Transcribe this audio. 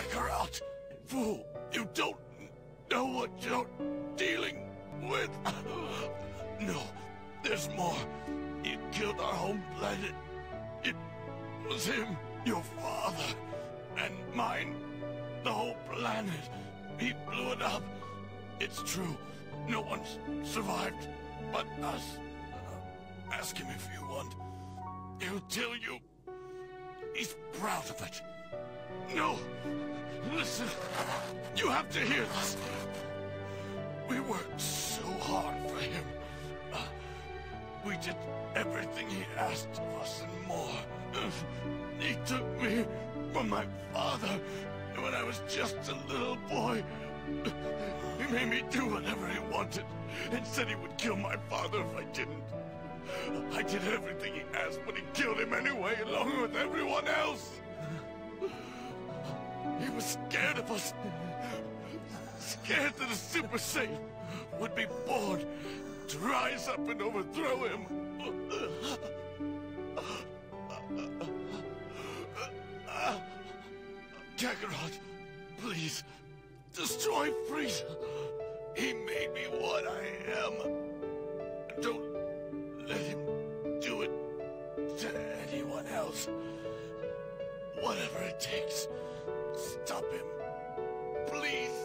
Kakarot! Fool, you don't know what you're dealing with. No, there's more. He killed our home planet. It was him, your father, and mine. The whole planet. He blew it up. It's true. No one's survived but us. Ask him if you want. He'll tell you. He's proud of it. No! Listen! You have to hear this! We worked so hard for him. We did everything he asked of us and more. He took me from my father when I was just a little boy. He made me do whatever he wanted and said he would kill my father if I didn't. I did everything he asked, but he killed him anyway, along with everyone else. He was scared of us. Scared that a Super Saiyan would be born to rise up and overthrow him. Kakarot, please, destroy Frieza. He made me what I am. Don't let him do it to anyone else. Whatever it takes, stop him. Please.